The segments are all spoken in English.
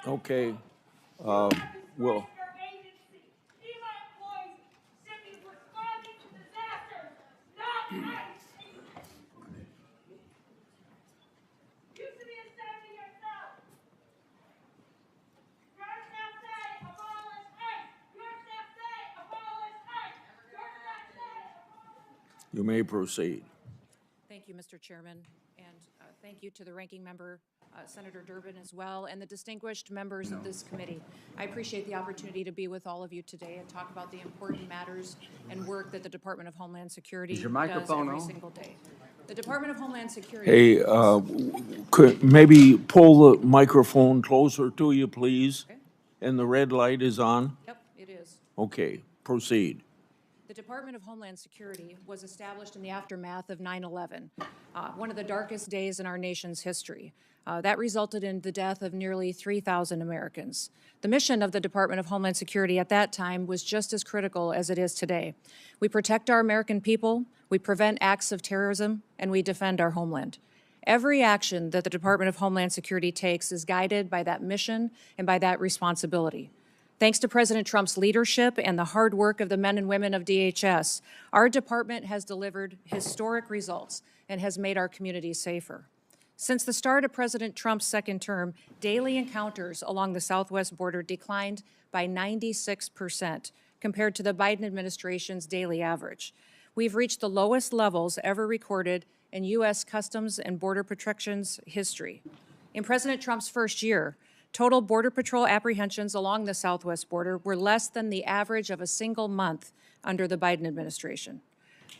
Okay, well, you may proceed. Thank you, Mr. Chairman, and thank you to the ranking member, Senator Durbin, as well, and the distinguished members of this committee. I appreciate the opportunity to be with all of you today and talk about the important matters and work that the Department of Homeland Security does every single day. The Department of Homeland Security. Hey, could maybe pull the microphone closer to you, please? Okay. And the red light is on? Yep, it is. Okay, proceed. The Department of Homeland Security was established in the aftermath of 9/11, one of the darkest days in our nation's history. That resulted in the death of nearly 3,000 Americans. The mission of the Department of Homeland Security at that time was just as critical as it is today. We protect our American people, we prevent acts of terrorism, and we defend our homeland. Every action that the Department of Homeland Security takes is guided by that mission and by that responsibility. Thanks to President Trump's leadership and the hard work of the men and women of DHS, our department has delivered historic results and has made our communities safer. Since the start of President Trump's second term, daily encounters along the southwest border declined by 96% compared to the Biden administration's daily average. We've reached the lowest levels ever recorded in U.S. Customs and Border Protection's history. In President Trump's first year, total Border Patrol apprehensions along the southwest border were less than the average of a single month under the Biden administration.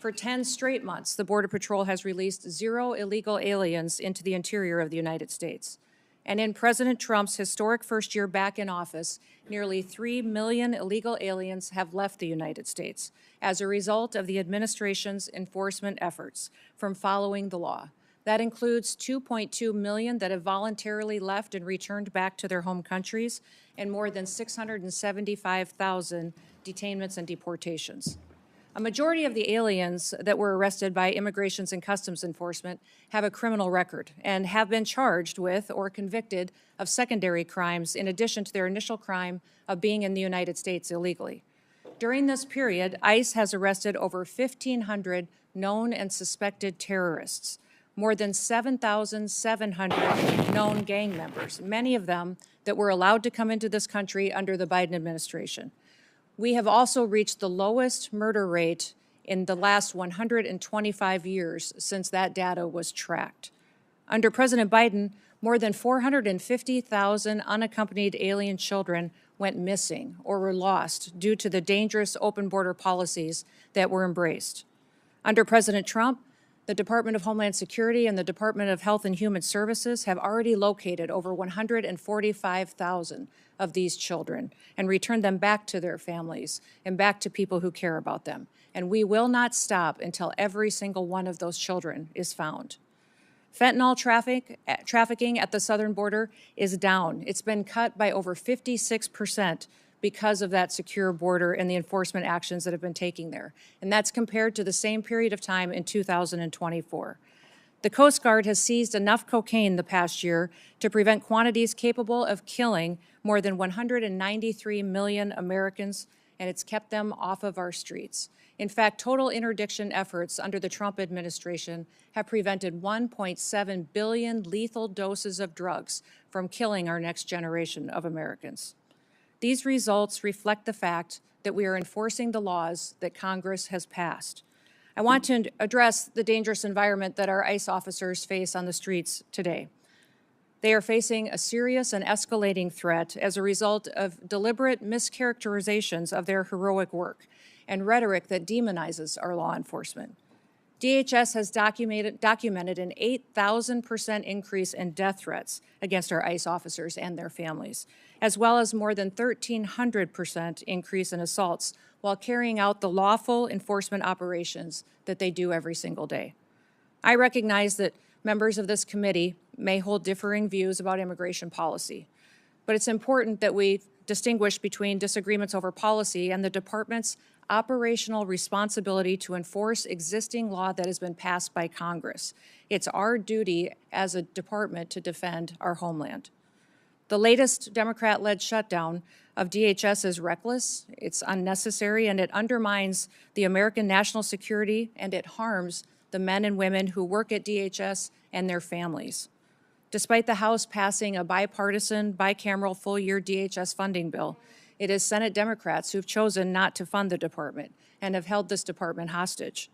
For 10 straight months, the Border Patrol has released 0 illegal aliens into the interior of the United States. And in President Trump's historic first year back in office, nearly 3 million illegal aliens have left the United States as a result of the administration's enforcement efforts from following the law. That includes 2.2 million that have voluntarily left and returned back to their home countries, and more than 675,000 detainments and deportations. A majority of the aliens that were arrested by Immigrations and Customs Enforcement have a criminal record and have been charged with or convicted of secondary crimes in addition to their initial crime of being in the United States illegally. During this period, ICE has arrested over 1,500 known and suspected terrorists, more than 7,700 known gang members, many of them that were allowed to come into this country under the Biden administration. We have also reached the lowest murder rate in the last 125 years since that data was tracked. Under President Biden, more than 450,000 unaccompanied alien children went missing or were lost due to the dangerous open border policies that were embraced. Under President Trump, the Department of Homeland Security and the Department of Health and Human Services have already located over 145,000 of these children and returned them back to their families and back to people who care about them. And we will not stop until every single one of those children is found. Fentanyl trafficking at the southern border is down. It's been cut by over 56% because of that secure border and the enforcement actions that have been taken there. And that's compared to the same period of time in 2024. The Coast Guard has seized enough cocaine the past year to prevent quantities capable of killing more than 193 million Americans, and it's kept them off of our streets. In fact, total interdiction efforts under the Trump administration have prevented 1.7 billion lethal doses of drugs from killing our next generation of Americans. These results reflect the fact that we are enforcing the laws that Congress has passed. I want to address the dangerous environment that our ICE officers face on the streets today. They are facing a serious and escalating threat as a result of deliberate mischaracterizations of their heroic work and rhetoric that demonizes our law enforcement. DHS has documented an 8,000% increase in death threats against our ICE officers and their families, as well as more than 1,300% increase in assaults while carrying out the lawful enforcement operations that they do every single day. I recognize that members of this committee may hold differing views about immigration policy, but it's important that we distinguish between disagreements over policy and the department's operational responsibility to enforce existing law that has been passed by Congress. It's our duty as a department to defend our homeland. The latest Democrat-led shutdown of DHS is reckless, it's unnecessary, and it undermines the American national security, and it harms the men and women who work at DHS and their families. Despite the House passing a bipartisan, bicameral full-year DHS funding bill, it is Senate Democrats who've chosen not to fund the department and have held this department hostage.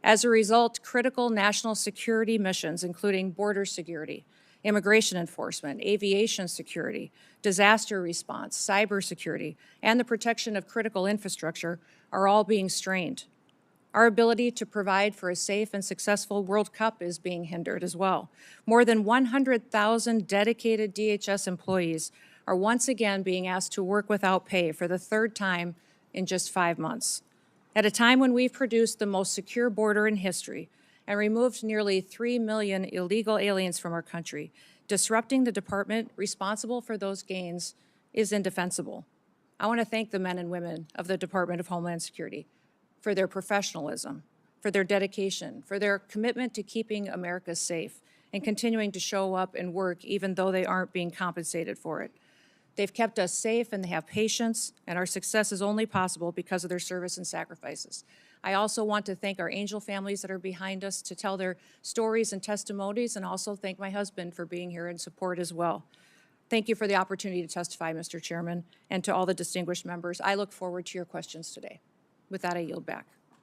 As a result, critical national security missions, including border security, immigration enforcement, aviation security, disaster response, cybersecurity, and the protection of critical infrastructure are all being strained. Our ability to provide for a safe and successful World Cup is being hindered as well. More than 100,000 dedicated DHS employees are once again being asked to work without pay for the third time in just 5 months. At a time when we've produced the most secure border in history and removed nearly 3 million illegal aliens from our country, disrupting the department responsible for those gains is indefensible. I want to thank the men and women of the Department of Homeland Security for their professionalism, for their dedication, for their commitment to keeping America safe and continuing to show up and work even though they aren't being compensated for it. They've kept us safe and they have patience, and our success is only possible because of their service and sacrifices. I also want to thank our angel families that are behind us to tell their stories and testimonies, and also thank my husband for being here in support as well. Thank you for the opportunity to testify, Mr. Chairman, and to all the distinguished members. I look forward to your questions today. With that, I yield back.